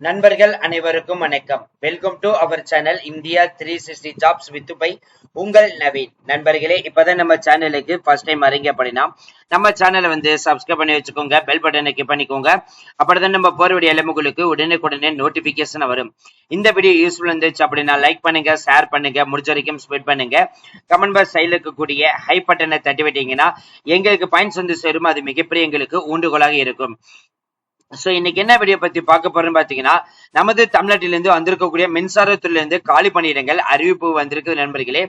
நண்பர்கள் அனைவருக்கும் வணக்கம். Welcome to our channel India 360 jobs with by உங்கள் நவீன். நண்பர்களே, இப்பதான் நம்ம சேனலுக்கு ஃபர்ஸ்ட் டைம் வரீங்க அப்படின்னா நம்ம சேனலை வந்து சப்ஸ்கிரைப் பண்ணி வச்சுக்கோங்க, பெல் பட்டனை கிளிக் பண்ணிக்கோங்க. அப்படிதான் நம்ம போற வீடியோ எல்லாமே உங்களுக்கு உடனே நோட்டிபிகேஷன் வரும். இந்த வீடியோ யூஸ்ஃபுல் இருந்துச்சு அப்படின்னா லைக் பண்ணுங்க, ஷேர் பண்ணுங்க, முடிஞ்ச வரைக்கும் ஸ்ப்ரெட் பண்ணுங்க. கமெண்ட் பாக்ஸ் சைடில் இருக்கக்கூடிய ஹை பட்டனை தட்டி விட்டீங்கன்னா எங்களுக்கு பாயிண்ட்ஸ் வந்து சேரும். அது மிகப்பெரிய எங்களுக்கு ஊண்டுகோலாக இருக்கும். சோ இன்னைக்கு என்ன வீடியோ பத்தி பார்க்க போறோம்னு பாத்தீங்கன்னா, நமது தமிழ்நாட்டிலிருந்து வந்திருக்கக்கூடிய மின்சாரத்துறையிலிருந்து காலி பணியிடங்கள் அறிவிப்பு வந்திருக்கு நண்பர்களே.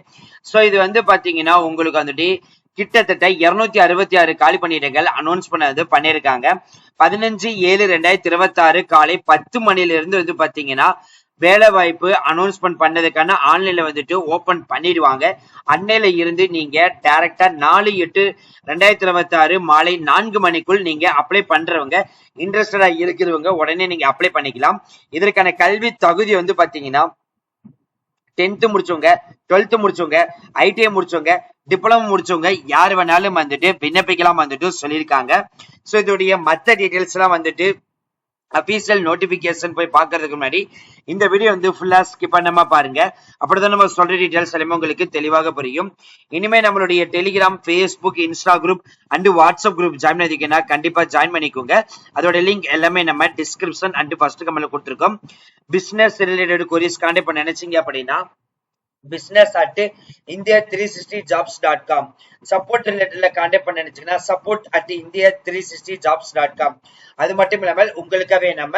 சோ இது வந்து பாத்தீங்கன்னா உங்களுக்கு வந்துட்டு கிட்டத்தட்ட 266 காலி பணியிடங்கள் அனௌன்ஸ் பண்ணிருக்காங்க. 15/7/2026 காலை 10 மணிலிருந்து வந்து பாத்தீங்கன்னா வேலை வாய்ப்பு அனௌன்ஸ்மெண்ட் பண்ணதுக்கான ஆன்லைன்ல வந்துட்டு ஓபன் பண்ணிடுவாங்க. அன்னையில இருந்து நீங்க டைரக்டா 4/8/2026 மாலை 4 மணிக்குள் நீங்க அப்ளை பண்றவங்க, இன்ட்ரெஸ்டடா இருக்கிறவங்க உடனே நீங்க அப்ளை பண்ணிக்கலாம். இதற்கான கல்வி தகுதி வந்து பாத்தீங்கன்னா 10th முடிச்சவங்க, 12th முடிச்சவங்க, ஐடிஐ முடிச்சவங்க, டிப்ளமோ முடிச்சவங்க யார் வேணாலும் வந்துட்டு விண்ணப்பிக்கலாம் வந்துட்டு சொல்லியிருக்காங்க. சோ இதோடைய மத்த டீடைல்ஸ் எல்லாம் வந்துட்டு அபிஷியல் நோட்டிபிகேஷன் போய் பாக்குறதுக்கு முன்னாடி இந்த வீடியோ வந்து ஃபுல்லா ஸ்கிப் பண்ணாம பாருங்க. அப்படிதான் நம்ம சொல்ற டீடைல்ஸ் எல்லாமே உங்களுக்கு தெளிவாக புரியும். இனிமே நம்மளுடைய Telegram, Facebook, Insta group and WhatsApp group join பண்ணிருக்கீங்கன்னா கண்டிப்பா ஜாயின் பண்ணிக்கோங்க. அதோட லிங்க் எல்லாமே நம்ம டிஸ்கிரிப்ஷன் அண்ட் ஃபர்ஸ்ட் கமெண்ட்ல கொடுத்துருக்கோம். பிசினஸ் ரிலேட்டட் கொரிஸ் கான்டாக்ட் பண்ண நினைச்சீங்க அப்படின்னா business@india360jobs.com, சப்போர்ட் ரிலேட்டட்ல கான்டாக்ட் பண்ண நினைச்சீங்கன்னா support@india360jobs.com. அது மட்டும் இல்லாமல் உங்களுக்காகவே நம்ம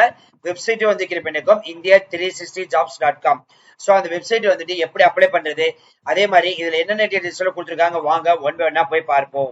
வெப்சைட் வந்து கிரியேட் பண்ணிருக்கோம், india360jobs.com. சோ அந்த வெப்சைட் வந்துட்டு எப்படி அப்ளை பண்றது, அதே மாதிரி இதுல என்னென்ன டீடைல்ஸ் கொடுத்துருக்காங்க வாங்க ஒன் பை ஒன்னா போய் பார்ப்போம்.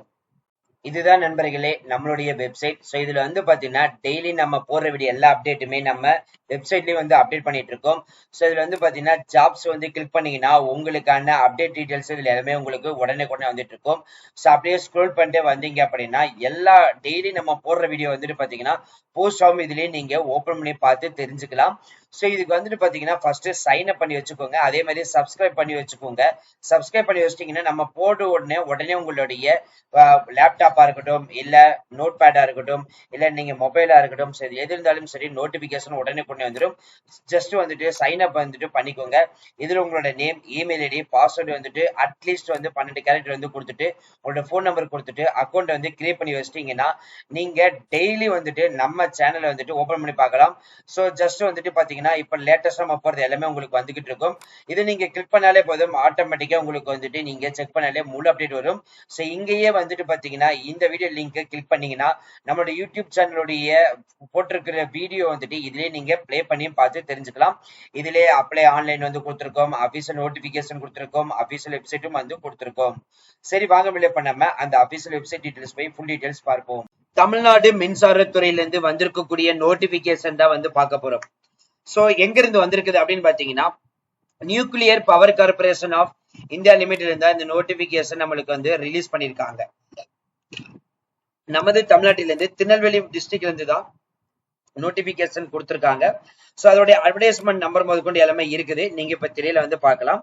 இதுதான் நண்பர்களே நம்மளுடைய வெப்சைட். ஸோ இதுல வந்து பாத்தீங்கன்னா டெய்லி நம்ம போடுற வீடியோ எல்லா அப்டேட்டுமே நம்ம வெப்சைட்லயே வந்து அப்டேட் பண்ணிட்டு இருக்கோம். ஸோ இதுல வந்து பாத்தீங்கன்னா ஜாப்ஸ் வந்து கிளிக் பண்ணீங்கன்னா உங்களுக்கான அப்டேட் டீடைல்ஸ் இதுல எல்லாமே உங்களுக்கு உடனே வந்துட்டு இருக்கும். ஸோ அப்படியே ஸ்க்ரோல் பண்ணிட்டு வந்தீங்க அப்படின்னா எல்லா டெய்லி நம்ம போடுற வீடியோ வந்துட்டு பாத்தீங்கன்னா போஸ்ட் ஆகும். இதுலயே நீங்க ஓபன் பண்ணி பார்த்து தெரிஞ்சுக்கலாம். ஸோ இதுக்கு வந்துட்டு பாத்தீங்கன்னா ஃபர்ஸ்ட் சைன் அப் பண்ணி வச்சுக்கோங்க, அதே மாதிரி சப்ஸ்கிரைப் பண்ணி வச்சுக்கோங்க. சப்ஸ்கிரைப் பண்ணி வச்சிட்டீங்கன்னா நம்ம போட்ட உடனே உங்களுடைய லேப்டாப்பா இருக்கட்டும், இல்ல நோட் பேடா இருக்கட்டும், இல்ல நீங்க மொபைலா இருக்கட்டும், சரி எது இருந்தாலும் சரி நோட்டிபிகேஷன் உடனே கொண்டு வந்துடும். ஜஸ்ட் வந்துட்டு சைன் அப் வந்துட்டு பண்ணிக்கோங்க. இதுல உங்களோட நேம், இமெயில் ஐடி, பாஸ்வேர்டு வந்துட்டு அட்லீஸ்ட் வந்து 12 கேரக்டர் வந்து கொடுத்துட்டு உங்களோட போன் நம்பர் கொடுத்துட்டு அக்கௌண்ட் வந்து கிரியேட் பண்ணி வச்சிட்டீங்கன்னா நீங்க டெய்லி வந்துட்டு நம்ம சேனலை வந்துட்டு ஓபன் பண்ணி பார்க்கலாம். ஸோ ஜஸ்ட் வந்துட்டு பாத்தீங்கன்னா இப்ப லேட்டஸ்டா நம்ம போறது எல்லாமே உங்களுக்கு வந்துகிட்டு இருக்கும். இது நீங்க கிளிக் பண்ணாலே போதும், ஆட்டோமேட்டிக்கா உங்களுக்கு வந்துட்டு நீங்க செக் பண்ணாலே முழு அப்டேட் வரும். ஸோ இங்கேயே வந்துட்டு பாத்தீங்கன்னா இந்த வீடியோ லிங்க் கிளிக் பண்ணீங்கன்னா நம்மளோட யூடியூப் சேனலுடைய போட்டிருக்கிற வீடியோ வந்துட்டு இதுலயே நீங்க பிளே பண்ணி பார்த்து தெரிஞ்சுக்கலாம். இதுலயே அப்ளை ஆன்லைன் வந்து கொடுத்திருக்கோம், அபிஷியல் நோட்டிபிகேஷன் கொடுத்திருக்கோம், அபிஷியல் வெப்சைட்டும் வந்து கொடுத்திருக்கோம். சரி வாங்க வெளியே பண்ணாம அந்த அபிஷியல் வெப்சைட் டீடைல்ஸ் போய் ஃபுல் டீடைல்ஸ் பார்ப்போம். தமிழ்நாடு மின்சாரத்துறையிலிருந்து வந்திருக்கக்கூடிய நோட்டிபிகேஷன் தான் வந்து பார்க்க போறோம். சோ எங்க இருந்து வந்திருக்குது அப்படின்னு பாத்தீங்கன்னா nuclear power corporation of India limited இருந்தா இந்த நோட்டிபிகேஷன் நம்மளுக்கு வந்து ரிலீஸ் பண்ணிருக்காங்க. நமது தமிழ்நாட்டிலிருந்து திருநெல்வேலி டிஸ்ட்ரிக்ட்ல இருந்து தான் நோட்டிபிகேஷன் கொடுத்திருக்காங்க. சோ அதோட அட்வர்டைஸ்மெண்ட் நம்பர் முதற்கொண்டு எல்லாமே இருக்குது, நீங்க இப்ப திரையில வந்து பார்க்கலாம்.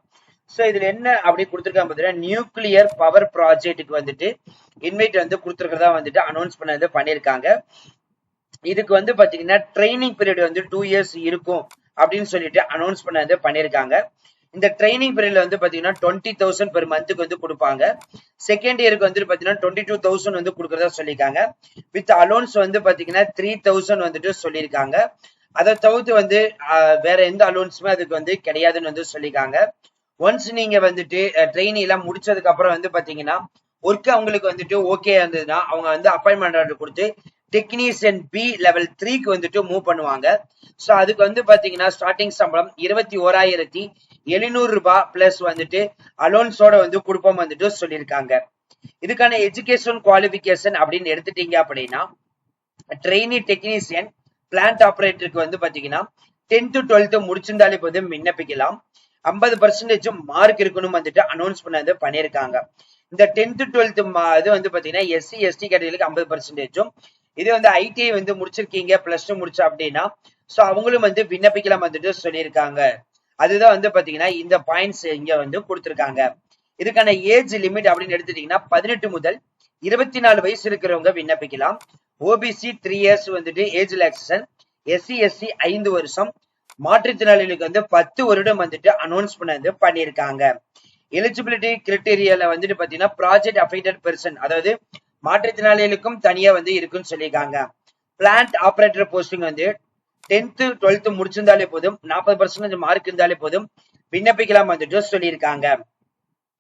சோ இதுல என்ன அப்படி கொடுத்திருக்காங்க பாத்தீங்கன்னா நியூக்ளியர் பவர் ப்ராஜெக்ட்டுக்கு வந்துட்டு இன்வைட் வந்து கொடுத்திருக்கிறதா வந்துட்டு அனௌன்ஸ் பண்ணிருக்காங்க. இதுக்கு வந்து பாத்தீங்கன்னா ட்ரைனிங் பீரியட் வந்து 2 years இருக்கும் அப்படின்னு சொல்லிட்டு அனௌன்ஸ் பண்ணிருக்காங்க. இந்த ட்ரைனிங் பீரியட்ல வந்து பாத்தீங்கன்னா 20,000 பெர் மந்த்துக்கு வந்து கொடுப்பாங்க. செகண்ட் இயருக்கு வந்து பாத்தீங்கன்னா 22,000 வந்து கொடுக்கறதா சொல்லியிருக்காங்க. வித் அலோன்ஸ் வந்து பாத்தீங்கன்னா 3,000 வந்துட்டு சொல்லியிருக்காங்க. அதை தவிர்த்து வந்து வேற எந்த அலோன்ஸுமே அதுக்கு வந்து கிடையாதுன்னு வந்து சொல்லியிருக்காங்க. ஒன்ஸ் நீங்க வந்துட்டு ட்ரெயினி எல்லாம் முடிச்சதுக்கு அப்புறம் வந்து பாத்தீங்கன்னா ஒர்க் அவங்களுக்கு வந்துட்டு ஓகே இருந்ததுன்னா அவங்க வந்து அப்பாயின்மெண்ட் ஆர்டர் கொடுத்து டெக்னீஷியன் பி லெவல் 3க்கு வந்துட்டு மூவ் பண்ணுவாங்க. சோ அதுக்கு வந்து பாத்தீங்கன்னா ஸ்டார்டிங் சம்பளம் 21,700 ரூபாய் பிளஸ் வந்துட்டு அலோன்ஸோட வந்து கொடுப்போம் வந்துட்டு சொல்லியிருக்காங்க. இதுக்கான எஜுகேஷன் குவாலிபிகேஷன் அப்படின்னு எடுத்துட்டீங்க அப்படின்னா ட்ரெயினி டெக்னீஷியன் பிளான்ட் ஆபரேட்டருக்கு வந்து பாத்தீங்கன்னா 10th 12th முடிச்சிருந்தாலே போதும் விண்ணப்பிக்கலாம். 50% மார்க் இருக்கணும் வந்துட்டு அனௌன்ஸ் பண்ணிருக்காங்க. இந்த 10th 12th இது வந்து பாத்தீங்கன்னா எஸ்சி எஸ்டி கேட்டகரிக்கு 50%, இது வந்து ஐடிஐ வந்து முடிச்சிருக்கீங்க பிளஸ் 2 முடிச்சா அப்படின்னா சோ அவங்களும் வந்து விண்ணப்பிக்கலாம் வந்துட்டு சொல்லியிருக்காங்க. அதுதான் வந்து பாத்தீங்கன்னா இந்த பாயிண்ட்ஸ் இங்க வந்து கொடுத்திருக்காங்க. இதுக்கான ஏஜ் லிமிட் அப்படின்னு எடுத்துட்டீங்கன்னா 18 முதல் 24 வயசு இருக்கிறவங்க விண்ணப்பிக்கலாம். ஓபிசி 3 years வந்துட்டு ஏஜ் ரிலாக்சேஷன், SC SC 5 வருஷம், மாற்றுத்திறனாளிகளுக்கு வந்து 10 வருடம் வந்துட்டு அனௌன்ஸ் பண்ணியிருக்காங்க. எலிஜிபிலிட்டி கிரைட்டீரியால வந்துட்டு பாத்தீங்கன்னா ப்ராஜெக்ட் அஃபெக்டட் பெர்சன், அதாவது மாற்றுத்திறனாளிகளுக்கும் தனியா வந்து இருக்குன்னு சொல்லியிருக்காங்க. பிளான்ட் ஆபரேட்டர் போஸ்டிங் வந்து 10th 12th முடிச்சிருந்தாலே போதும், 40% மார்க் இருந்தாலே போதும், விண்ணப்பிக்கலாம் வந்துட்டு சொல்லியிருக்காங்க.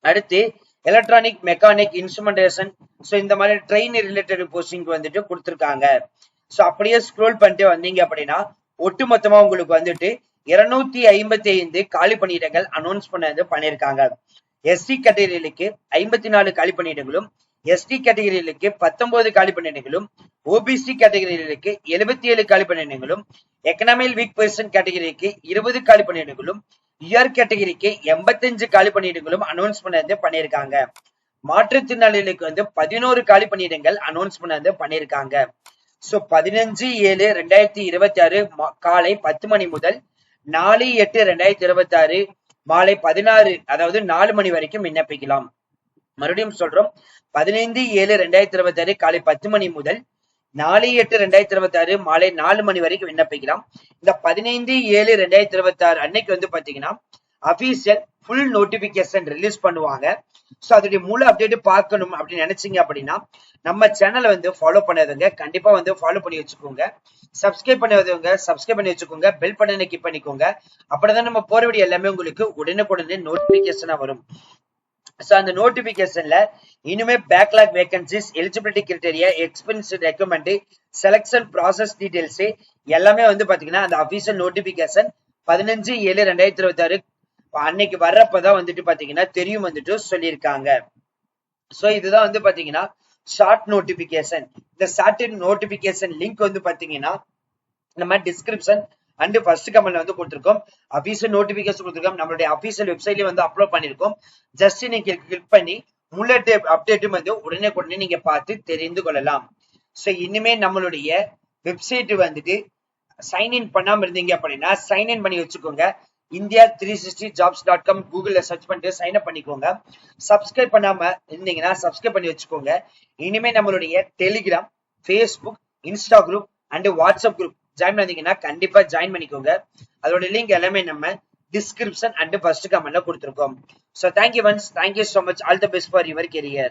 அடுத்து எலக்ட்ரானிக் மெக்கானிக் இன்ஸ்ட்ருமெண்டேஷன், ஸோ இந்த மாதிரி ட்ரெயின் ரிலேட்டட் போஸ்டிங் வந்துட்டு கொடுத்துருக்காங்க. ஸோ அப்படியே ஸ்க்ரோல் பண்ணிட்டு வந்தீங்க அப்படின்னா ஒட்டுமொத்தமா உங்களுக்கு வந்துட்டு 255 காலி பணியிடங்கள் அனௌன்ஸ் பண்ணியிருக்காங்க. SC கேட்டகரிகளுக்கு 54 காலி பணியிடங்களும், ST கேட்டகரிகளுக்கு 19 காலி பணியிடங்களும், OBC கேட்டகரிகளுக்கு 77 காலி பணியிடங்களும், எக்கனாமிக் வீக் பர்சன் கேட்டகரிக்கு 20 காலி பணியிடங்களும், UR கேட்டகரிக்கு 85 காலி பணியிடங்களும் அனௌன்ஸ் பண்ணியிருக்காங்க. மாற்றுத்திறனாளிகளுக்கு வந்து 11 காலி பணியிடங்கள் அனௌன்ஸ் பண்ணியிருக்காங்க. ஸோ 15/7/2026 காலை 10 மணி முதல் 4/8/2026 மாலை 16, அதாவது 4 மணி வரைக்கும் விண்ணப்பிக்கலாம். மறுபடியும் சொல்றோம், 15/7/2026 காலை 10 மணி முதல் 4/8/2026 மாலை 4 மணி வரைக்கும் விண்ணப்பிக்கலாம். இந்த 15/7/2026 அன்னைக்கு வந்து பாத்தீங்கன்னா அபிஷியல் ஃபுல் நோட்டிபிகேஷன் ரிலீஸ் பண்ணுவாங்க. ஸோ அதோடைய முழு அப்டேட் பார்க்கணும் அப்படின்னு நினைச்சீங்க அப்படின்னா நம்ம சேனலை வந்து ஃபாலோ பண்ணாதவங்க கண்டிப்பா வந்து ஃபாலோ பண்ணி வச்சுக்கோங்க. சப்ஸ்கிரைப் பண்ணாதவங்க சப்ஸ்கிரைப் பண்ணி வச்சுக்கோங்க. பெல் பட்டனை கிளிக் பண்ணிக்கோங்க. அப்படிதான் நம்ம போற வீடியோ எல்லாமே உங்களுக்கு உடனுக்குடனே நோட்டிபிகேஷனா வரும். ஸோ அந்த நோட்டிபிகேஷன்ல இனிமே backlog vacancies, eligibility criteria, expense recommend, selection process details எல்லாமே வந்து பாத்தீங்கன்னா அந்த அபிஷியல் நோட்டிபிகேஷன் 15/7/2026 அன்னைக்கு வர்றப்பதான் வந்துட்டு பாத்தீங்கன்னா தெரியும் வந்துட்டு சொல்லியிருக்காங்க. சோ இதுதான் வந்து பாத்தீங்கன்னா ஷார்ட் நோட்டிபிகேஷன். இந்த ஷார்ட் நோட்டிபிகேஷன் லிங்க் வந்து பாத்தீங்கன்னா நம்ம டிஸ்கிரிப்ஷன் அண்ட் ஃபர்ஸ்ட் கமெண்ட்ல வந்து கொடுத்திருக்கோம். அபிஷியல் நோட்டிபிகேஷன் கொடுத்திருக்கோம். நம்மளுடைய அபிஷியல் வெப்சைட்லயே வந்து அப்லோட் பண்ணிருக்கோம். ஜஸ்ட் நீங்க கிளிக் பண்ணி முழு அப்டேட்டும் வந்து உடனே நீங்க பார்த்து தெரிந்து கொள்ளலாம். சோ இனிமே நம்மளுடைய வெப்சைட் வந்துட்டு சைன்இன் பண்ணாம இருந்தீங்க அப்படின்னா சைன்இன் பண்ணி வச்சுக்கோங்க. India360jobs.com கூகுள்ல சர்ச் பண்ணிட்டு சைன் அப் பண்ணிக்கோங்க. சப்ஸ்கிரைப் பண்ணாம இருந்தீங்கன்னா சப்ஸ்கிரைப் பண்ணி வச்சுக்கோங்க. இனிமே நம்மளுடைய Telegram, Facebook, Insta group and WhatsApp group join பண்ணீங்கன்னா கண்டிப்பா ஜாயின் பண்ணிக்கோங்க. அதோட லிங்க் எல்லாமே நம்ம டிஸ்கிரிப்ஷன் அண்ட் ஃபர்ஸ்ட் கமெண்ட்ல கொடுத்திருக்கோம். So thank you once, thank you so much, all the best for your career.